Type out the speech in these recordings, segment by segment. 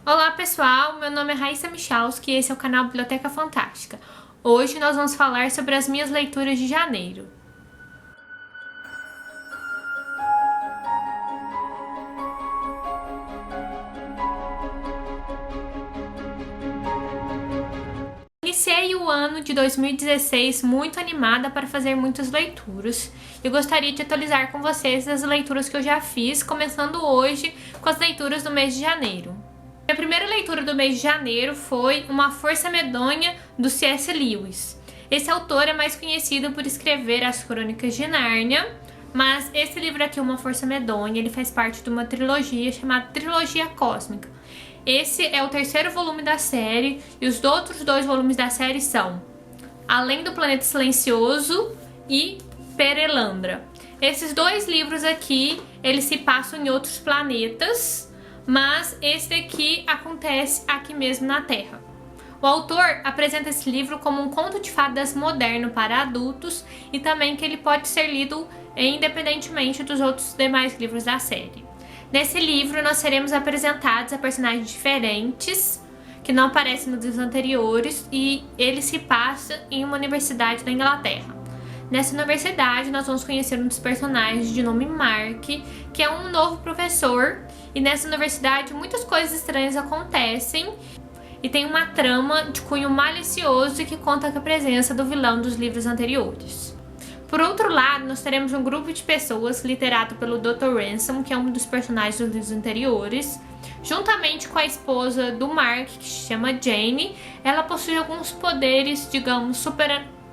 Olá pessoal, meu nome é Raíssa Michalski e esse é o canal Biblioteca Fantástica. Hoje nós vamos falar sobre as minhas leituras de janeiro. Iniciei o ano de 2016 muito animada para fazer muitas leituras. Eu gostaria de atualizar com vocês as leituras que eu já fiz, começando hoje com as leituras do mês de janeiro. Minha primeira leitura do mês de janeiro foi Uma Força Medonha, do C.S. Lewis. Esse autor é mais conhecido por escrever as Crônicas de Nárnia, mas esse livro aqui, Uma Força Medonha, ele faz parte de uma trilogia chamada Trilogia Cósmica. Esse é o terceiro volume da série e os outros dois volumes da série são Além do Planeta Silencioso e Perelandra. Esses dois livros aqui, eles se passam em outros planetas, mas esse daqui acontece aqui mesmo na Terra. O autor apresenta esse livro como um conto de fadas moderno para adultos e também que ele pode ser lido independentemente dos outros demais livros da série. Nesse livro nós seremos apresentados a personagens diferentes que não aparecem nos livros anteriores e ele se passa em uma universidade da Inglaterra. Nessa universidade nós vamos conhecer um dos personagens de nome Mark, que é um novo professor, e nessa universidade muitas coisas estranhas acontecem e tem uma trama de cunho malicioso que conta com a presença do vilão dos livros anteriores. Por outro lado, nós teremos um grupo de pessoas liderado pelo Dr. Ransom, que é um dos personagens dos livros anteriores, juntamente com a esposa do Mark, que se chama Jane. Ela possui alguns poderes, digamos,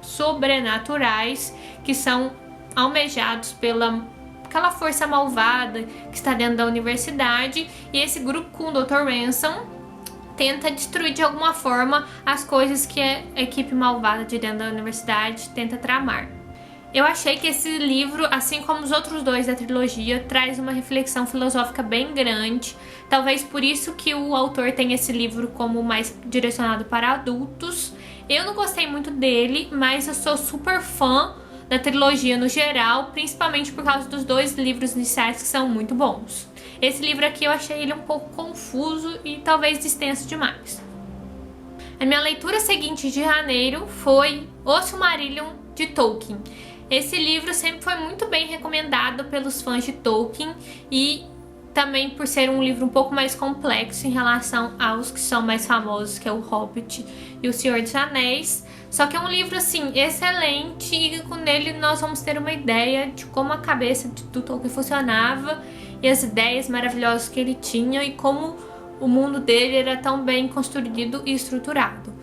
sobrenaturais, que são almejados pela aquela força malvada que está dentro da universidade, e esse grupo com o Dr. Ransom tenta destruir de alguma forma as coisas que a equipe malvada de dentro da universidade tenta tramar. Eu achei que esse livro, assim como os outros dois da trilogia, traz uma reflexão filosófica bem grande. Talvez por isso que o autor tem esse livro como mais direcionado para adultos. Eu não gostei muito dele, mas eu sou super fã da trilogia no geral, principalmente por causa dos dois livros iniciais que são muito bons. Esse livro aqui eu achei ele um pouco confuso e talvez extenso demais. A minha leitura seguinte de janeiro foi O Silmarillion, de Tolkien. Esse livro sempre foi muito bem recomendado pelos fãs de Tolkien e também por ser um livro um pouco mais complexo em relação aos que são mais famosos, que é O Hobbit e O Senhor dos Anéis. Só que é um livro, assim, excelente e nele nós vamos ter uma ideia de como a cabeça do Tolkien funcionava e as ideias maravilhosas que ele tinha e como o mundo dele era tão bem construído e estruturado.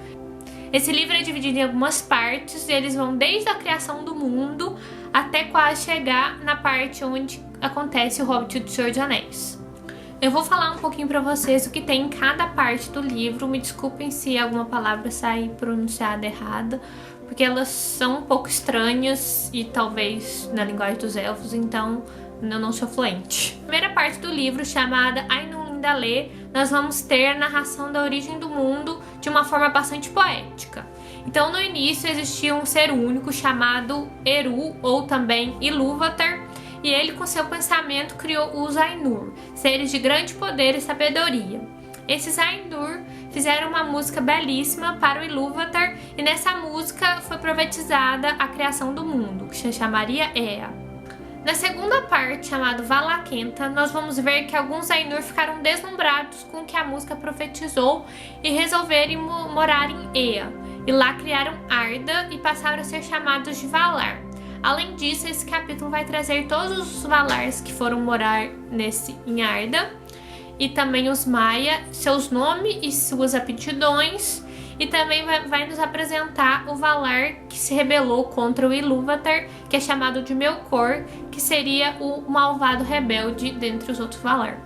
Esse livro é dividido em algumas partes e eles vão desde a criação do mundo até quase chegar na parte onde acontece o Hobbit do Senhor dos Anéis. Eu vou falar um pouquinho pra vocês o que tem em cada parte do livro. Me desculpem se alguma palavra sair pronunciada errada, porque elas são um pouco estranhas e talvez na linguagem dos elfos, então eu não sou fluente. A primeira parte do livro, chamada Ainur Indalê, nós vamos ter a narração da origem do mundo de uma forma bastante poética. Então, no início existia um ser único chamado Eru, ou também Ilúvatar, e ele, com seu pensamento, criou os Ainur, seres de grande poder e sabedoria. Esses Ainur fizeram uma música belíssima para o Ilúvatar, e nessa música foi profetizada a criação do mundo, que se chamaria Ea. Na segunda parte, chamada Valakenta, nós vamos ver que alguns Ainur ficaram deslumbrados com o que a música profetizou e resolveram morar em Ea. E lá criaram Arda e passaram a ser chamados de Valar. Além disso, esse capítulo vai trazer todos os Valars que foram morar em Arda, e também os Maia, seus nomes e suas aptidões, e também vai nos apresentar o Valar que se rebelou contra o Ilúvatar, que é chamado de Melkor, que seria o malvado rebelde dentre os outros Valar.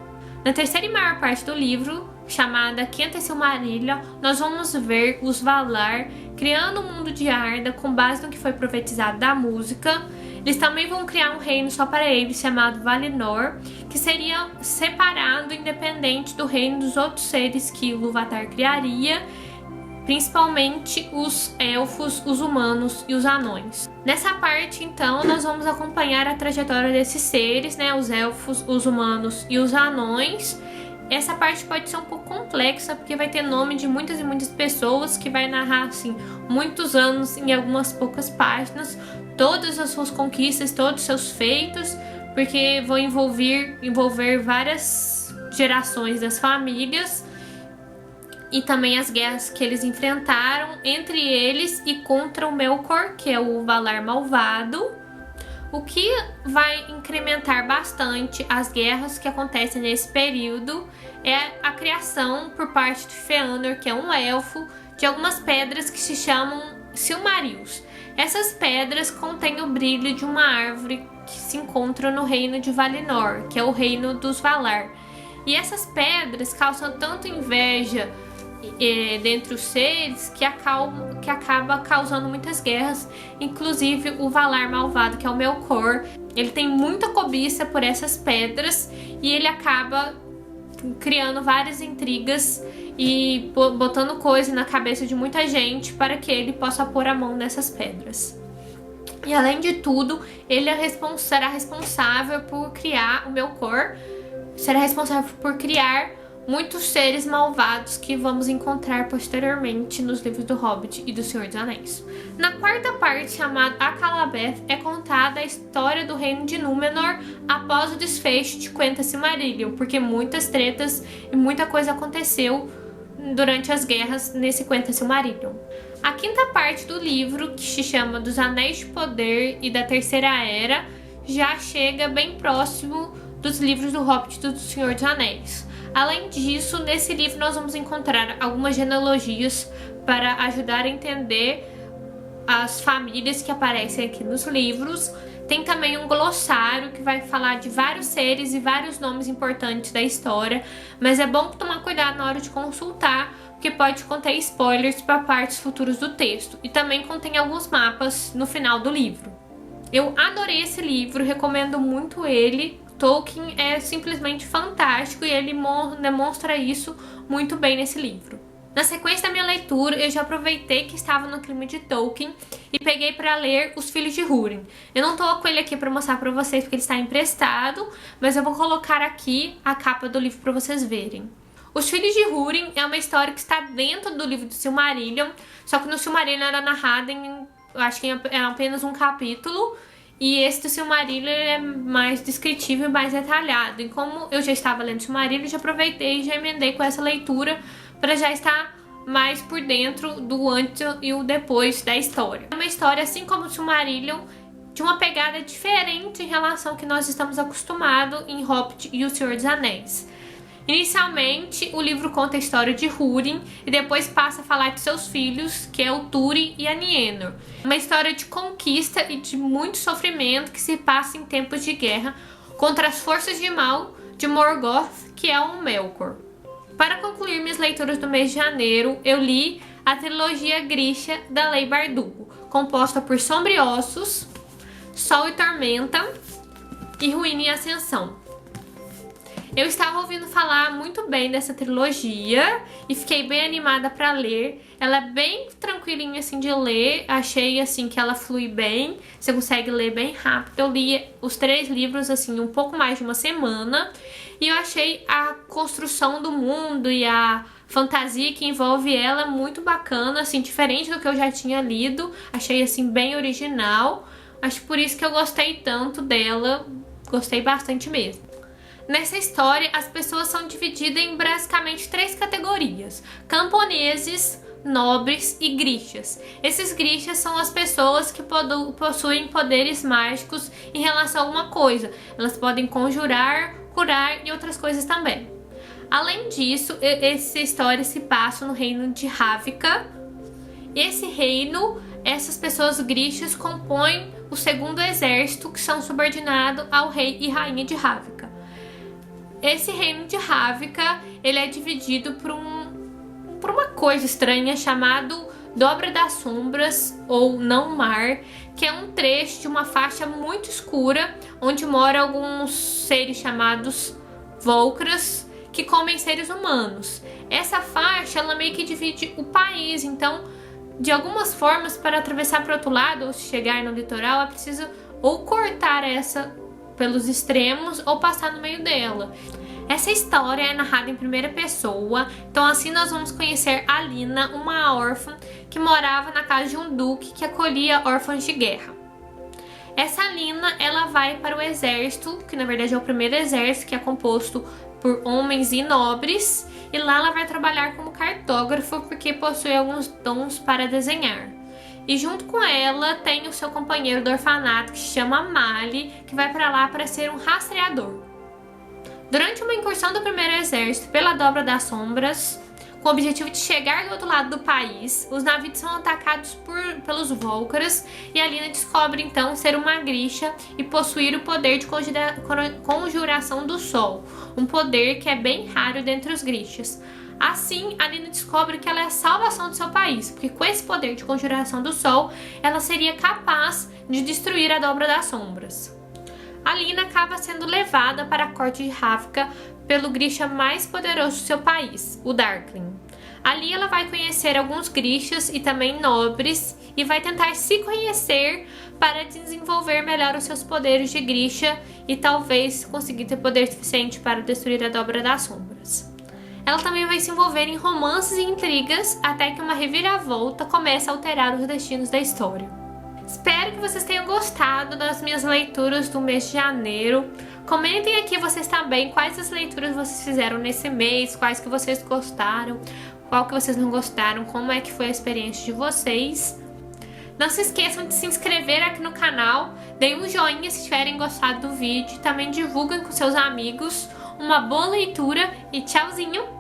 Na terceira e maior parte do livro, chamada Quinta Silmarillion, nós vamos ver os Valar criando o mundo de Arda com base no que foi profetizado da música. Eles também vão criar um reino só para eles, chamado Valinor, que seria separado, independente do reino dos outros seres que Ilúvatar criaria, principalmente os elfos, os humanos e os anões. Nessa parte, então, nós vamos acompanhar a trajetória desses seres, né, os elfos, os humanos e os anões, Essa parte pode ser um pouco complexa, porque vai ter nome de muitas e muitas pessoas, que vai narrar, assim, muitos anos em algumas poucas páginas, todas as suas conquistas, todos os seus feitos, porque vão envolver várias gerações das famílias e também as guerras que eles enfrentaram entre eles e contra o Melkor, que é o Valar malvado, o que vai incrementar bastante as guerras que acontecem nesse período é a criação por parte de Fëanor, que é um elfo, de algumas pedras que se chamam Silmarils. Essas pedras contêm o brilho de uma árvore que se encontra no reino de Valinor, que é o reino dos Valar. E essas pedras causam tanto inveja dentre os seres que acaba causando muitas guerras, inclusive o Valar malvado, que é o Melkor. Ele tem muita cobiça por essas pedras e ele acaba criando várias intrigas e botando coisa na cabeça de muita gente para que ele possa pôr a mão nessas pedras. E além de tudo, ele será responsável por criar o Melkor, será responsável por criar muitos seres malvados que vamos encontrar posteriormente nos livros do Hobbit e do Senhor dos Anéis. Na quarta parte, chamada Akallabêth, é contada a história do reino de Númenor após o desfecho de Quenta Silmarillion, porque muitas tretas e muita coisa aconteceu durante as guerras nesse Quenta Silmarillion. A quinta parte do livro, que se chama Dos Anéis de Poder e da Terceira Era, já chega bem próximo dos livros do Hobbit e do Senhor dos Anéis. Além disso, nesse livro nós vamos encontrar algumas genealogias para ajudar a entender as famílias que aparecem aqui nos livros. Tem também um glossário que vai falar de vários seres e vários nomes importantes da história, mas é bom tomar cuidado na hora de consultar, porque pode conter spoilers para partes futuras do texto, e também contém alguns mapas no final do livro. Eu adorei esse livro, recomendo muito ele. Tolkien é simplesmente fantástico e ele demonstra isso muito bem nesse livro. Na sequência da minha leitura, eu já aproveitei que estava no clima de Tolkien e peguei para ler Os Filhos de Húrin. Eu não tô com ele aqui para mostrar para vocês porque ele está emprestado, mas eu vou colocar aqui a capa do livro para vocês verem. Os Filhos de Húrin é uma história que está dentro do livro do Silmarillion, só que no Silmarillion era narrada acho que é apenas um capítulo. E esse do Silmarillion é mais descritivo e mais detalhado. E como eu já estava lendo Silmarillion, já aproveitei e já emendei com essa leitura para já estar mais por dentro do antes e o depois da história. É uma história, assim como o Silmarillion, de uma pegada diferente em relação ao que nós estamos acostumados em Hobbit e o Senhor dos Anéis. Inicialmente, o livro conta a história de Húrin e depois passa a falar de seus filhos, que é o Túrin e a Nienor. Uma história de conquista e de muito sofrimento que se passa em tempos de guerra contra as forças de mal de Morgoth, que é um Melkor. Para concluir minhas leituras do mês de janeiro, eu li a trilogia Grisha da Leigh Bardugo, composta por Sombra e Ossos, Sol e Tormenta e Ruína e Ascensão. Eu estava ouvindo falar muito bem dessa trilogia e fiquei bem animada para ler. Ela é bem tranquilinha assim de ler, achei assim que ela flui bem, você consegue ler bem rápido. Eu li os 3 livros assim um pouco mais de uma semana e eu achei a construção do mundo e a fantasia que envolve ela muito bacana, assim, diferente do que eu já tinha lido. Achei assim bem original. Acho por isso que eu gostei tanto dela, gostei bastante mesmo. Nessa história, as pessoas são divididas em basicamente 3 categorias: camponeses, nobres e grixas. Esses grixas são as pessoas que possuem poderes mágicos em relação a alguma coisa. Elas podem conjurar, curar e outras coisas também. Além disso, essa história se passa no reino de Ravnica. Esse reino, essas pessoas grixas compõem o segundo exército, que são subordinados ao rei e rainha de Ravnica. Esse reino de Ravnica, ele é dividido por uma coisa estranha chamado Dobra das Sombras ou Não Mar, que é um trecho de uma faixa muito escura onde moram alguns seres chamados Volcras que comem seres humanos. Essa faixa, ela meio que divide o país, então de algumas formas, para atravessar para o outro lado ou chegar no litoral, é preciso ou cortar essa pelos extremos ou passar no meio dela. Essa história é narrada em primeira pessoa, então assim nós vamos conhecer a Lina, uma órfã que morava na casa de um duque que acolhia órfãos de guerra. Essa Lina, ela vai para o exército, que na verdade é o primeiro exército, que é composto por homens e nobres, e lá ela vai trabalhar como cartógrafo porque possui alguns dons para desenhar. E junto com ela tem o seu companheiro do orfanato que se chama Mali, que vai para lá para ser um rastreador. Durante uma incursão do primeiro exército pela Dobra das Sombras, com o objetivo de chegar do outro lado do país, os navios são atacados pelos Volcaras e a Lina descobre então ser uma Grisha e possuir o poder de conjuração do Sol, um poder que é bem raro dentre os Grishas. Assim, a Lina descobre que ela é a salvação do seu país, porque com esse poder de conjuração do Sol, ela seria capaz de destruir a Dobra das Sombras. A Lina acaba sendo levada para a corte de Ravka pelo Grisha mais poderoso do seu país, o Darkling. Ali ela vai conhecer alguns Grishas e também nobres e vai tentar se conhecer para desenvolver melhor os seus poderes de Grisha e talvez conseguir ter poder suficiente para destruir a Dobra das Sombras. Ela também vai se envolver em romances e intrigas até que uma reviravolta começa a alterar os destinos da história. Espero que vocês tenham gostado das minhas leituras do mês de janeiro. Comentem aqui vocês também quais as leituras vocês fizeram nesse mês, quais que vocês gostaram, qual que vocês não gostaram, como é que foi a experiência de vocês. Não se esqueçam de se inscrever aqui no canal, deem um joinha se tiverem gostado do vídeo, também divulguem com seus amigos. Uma boa leitura e tchauzinho!